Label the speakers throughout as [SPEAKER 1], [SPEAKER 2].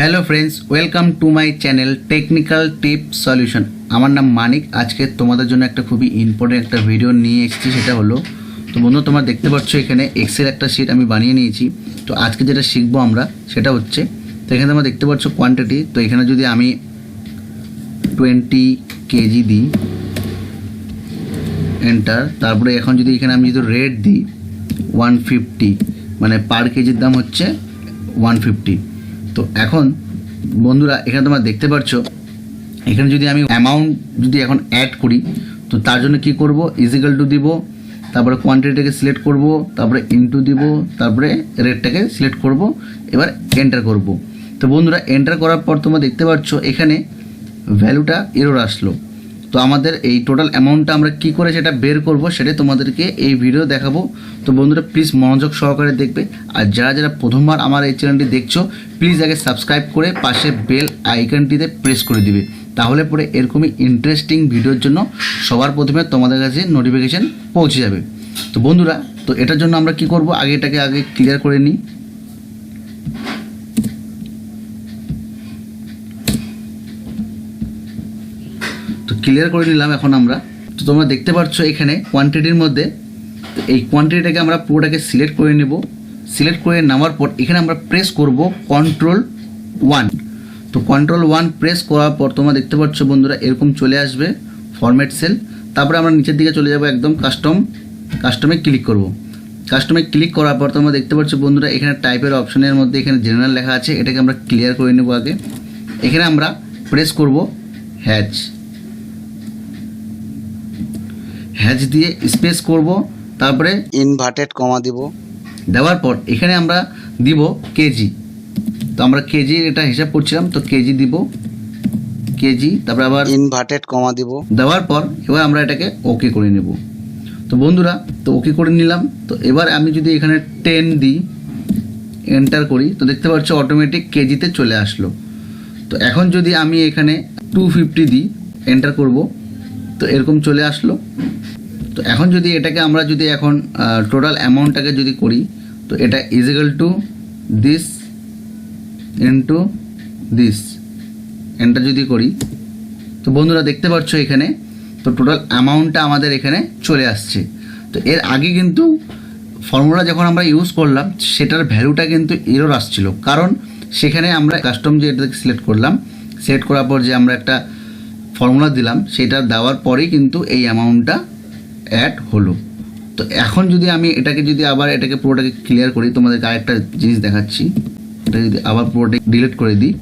[SPEAKER 1] Hello friends welcome to my channel technical tip solution. আমার নাম মানিক। আজকে তোমাদের জন্য একটা খুবই ইম্পর্টেন্ট একটা ভিডিও নিয়ে এসেছি, সেটা হলো তো বন্ধু তোমরা দেখতে পাচ্ছ এখানে এক্সেল একটা শিট আমি বানিয়ে নিয়েছি। তো আজকে যেটা শিখবো আমরা সেটা হচ্ছে, তো এখানে তোমরা দেখতে পাচ্ছ কোয়ান্টিটি। তো এখানে যদি আমি 20 কেজি দিই এন্টার, তারপরে এখন যদি এখানে আমি যদি রেট দিই 150, মানে পার কেজির দাম হচ্ছে 150। তো এখন বন্ধুরা এখানে তোমরা দেখতে পাচ্ছ এখানে যদি আমি অ্যামাউন্ট যদি এখন অ্যাড করি, তো তার জন্য কি করব, ইজিক্যাল টু দিব, তারপরে কোয়ান্টিটিটাকে সিলেক্ট করব, তারপরে ইনটু দিব, তারপরে রেটটাকে সিলেক্ট করব, এবার এন্টার করব। তো বন্ধুরা এন্টার করার পর তোমরা দেখতে পাচ্ছ এখানে ভ্যালুটা এরর আসলো। তো আমাদের এই টোটাল অ্যামাউন্টটা আমরা কি করে সেটা বের করব সেটাই তোমাদেরকে এই ভিডিও দেখাবো। তো বন্ধুরা প্লিজ মনোযোগ সহকারে দেখবে, আর যারা যারা প্রথমবার আমার এই চ্যানেলটি দেখছো প্লিজ আগে সাবস্ক্রাইব করে পাশে বেল আইকনটিতে প্রেস করে দিবে, তাহলে পরে এরকমই ইন্টারেস্টিং ভিডিওর জন্য সবার প্রথমে তোমাদের কাছে নোটিফিকেশান পৌঁছে যাবে। তো বন্ধুরা তো এটার জন্য আমরা কি করব, এটাকে আগে ক্লিয়ার করে নিই। তো ক্লিয়ার করে নিলাম এখন আমরা। তো তোমরা দেখতে পাচ্ছ এখানে কোয়ান্টিটির মধ্যে, তো এই কোয়ান্টিটিটাকে আমরা পুরোটাকে সিলেক্ট করে নেব। সিলেক্ট করে নেওয়ার পর এখানে আমরা প্রেস করব Ctrl+1। তো Ctrl+1 প্রেস করার পর তোমরা দেখতে পাচ্ছ বন্ধুরা এরকম চলে আসবে ফরম্যাট সেল। তারপরে আমরা নিচের দিকে চলে যাব, একদম কাস্টমে ক্লিক করব। কাস্টমে ক্লিক করার পর তোমরা দেখতে পাচ্ছ বন্ধুরা এখানে টাইপের অপশনের মধ্যে এখানে জেনারেল লেখা আছে, এটাকে আমরা ক্লিয়ার করে নেব আগে। এখানে আমরা প্রেস করব হ্যাচ দিয়ে স্পেস করব, তারপরে
[SPEAKER 2] ইনভার্টেড কমা দিব।
[SPEAKER 1] দেওয়ার পর এখানে আমরা দিব কেজি। তো আমরা কেজি এটা হিসাব করছিলাম, তো কেজি দিব কেজি, তারপরে আবার
[SPEAKER 2] ইনভার্টেড কমা দিব।
[SPEAKER 1] দেওয়ার পর এবার আমরা এটাকে ওকে করে নেব। তো বন্ধুরা তো ওকে করে নিলাম। তো এবার আমি যদি এখানে 10 দিই, এন্টার করি, তো দেখতে পাচ্ছ অটোমেটিক কেজিতে চলে আসলো। তো এখন যদি আমি এখানে 250 দিই, এন্টার করব, তো এরকম চলে আসলো। তো এখন যদি এটাকে আমরা যদি এখন টোটাল অ্যামাউন্টটাকে যদি করি, তো এটা ইজিক্যাল to this into this, enter যদি করি, তো বন্ধুরা দেখতে পাচ্ছ এখানে তো টোটাল অ্যামাউন্টটা আমাদের এখানে চলে আসছে। তো এর আগে কিন্তু ফর্মুলা যখন আমরা ইউজ করলাম সেটার ভ্যালুটা কিন্তু এরর আসছিল, কারণ সেখানে আমরা কাস্টম যে এটাকে সিলেক্ট করলাম, সিলেক্ট করার পর যে আমরা একটা ফর্মুলা দিলাম সেটা দেওয়ার পরেই কিন্তু এই অ্যামাউন্টটা অ্যাড হলো। তো এখন যদি আমি এটাকে যদি আবার এটাকে পুরোটাকে ক্লিয়ার করি, তোমাদেরকে আরেকটা জিনিস দেখাচ্ছি। এটা যদি আবার পুরোটাকে ডিলিট করে দিই,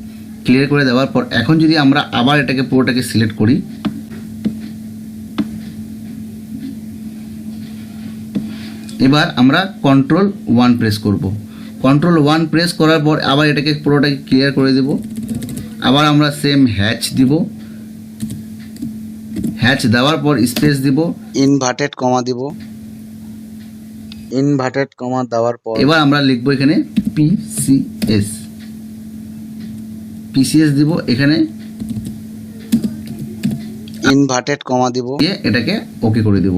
[SPEAKER 1] ক্লিয়ার করে দেওয়ার পর এখন যদি আমরা আবার এটাকে পুরোটাকে সিলেক্ট করি, এবার আমরা Ctrl+1 প্রেস করব। Ctrl+1 প্রেস করার পর আবার এটাকে পুরোটাকে ক্লিয়ার করে দেব। আবার আমরা সেম হ্যাচ দিব, হ্যাচ দেওয়ার পর স্পেস দিব,
[SPEAKER 2] ইনভার্টেড কমা দিব। ইনভার্টেড কমা দেওয়ার পর
[SPEAKER 1] এবার আমরা লিখবো এখানে পিসিএস দিব, এখানে
[SPEAKER 2] ইনভার্টেড কমা দিব,
[SPEAKER 1] এটাকে ওকে করে দেব।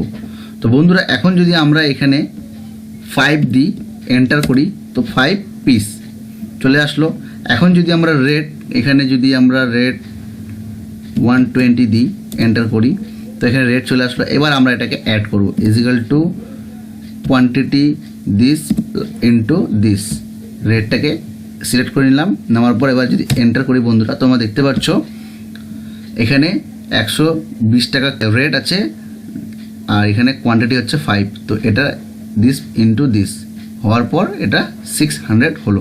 [SPEAKER 1] তো বন্ধুরা এখন যদি আমরা এখানে 5 দিই, এন্টার করি, তো 5 পিস চলে আসলো। এখন যদি আমরা রেট এখানে যদি আমরা রেট 120 দিই, এন্টার করি, তো এখানে রেট চলে আসলো। এবার আমরা এটাকে অ্যাড করব, equal to quantity this into this, রেটটাকে সিলেক্ট করে নিলাম। নেওয়ার পর এবার যদি এন্টার করি বন্ধুরা, তোমরা দেখতে পাচ্ছ এখানে 120 টাকা রেট আছে, আর এখানে কোয়ান্টিটি হচ্ছে 5। তো এটা দিস ইনটু দিস হওয়ার পর এটা 600 হলো।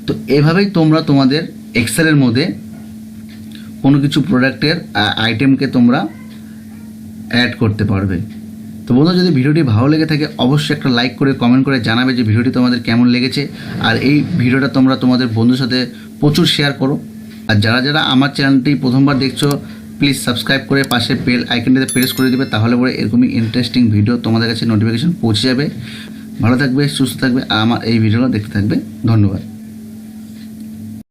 [SPEAKER 1] তো এভাবেই তোমরা তোমাদের এক্সেলের মধ্যে কোনো কিছু প্রোডাক্টের আইটেমকে তোমরা অ্যাড করতে পারবে। তো বন্ধুরা যদি ভিডিওটি ভালো লেগে থাকে অবশ্যই একটা লাইক করে কমেন্ট করে জানাবে যে ভিডিওটি তোমাদের কেমন লেগেছে, আর এই ভিডিওটা তোমরা তোমাদের বন্ধুর সাথে প্রচুর শেয়ার করো। আর যারা যারা আমার চ্যানেলটি প্রথমবার দেখছো প্লিজ সাবস্ক্রাইব করে পাশে বেল আইকনটিতে প্রেস করে দিবে, তাহলে পরে এরকমই ইন্টারেস্টিং ভিডিও তোমাদের কাছে নোটিফিকেশন পৌঁছে যাবে। ভালো থাকবে, সুস্থ থাকবে, আর আমার এই ভিডিওটা দেখতে থাকবে। ধন্যবাদ।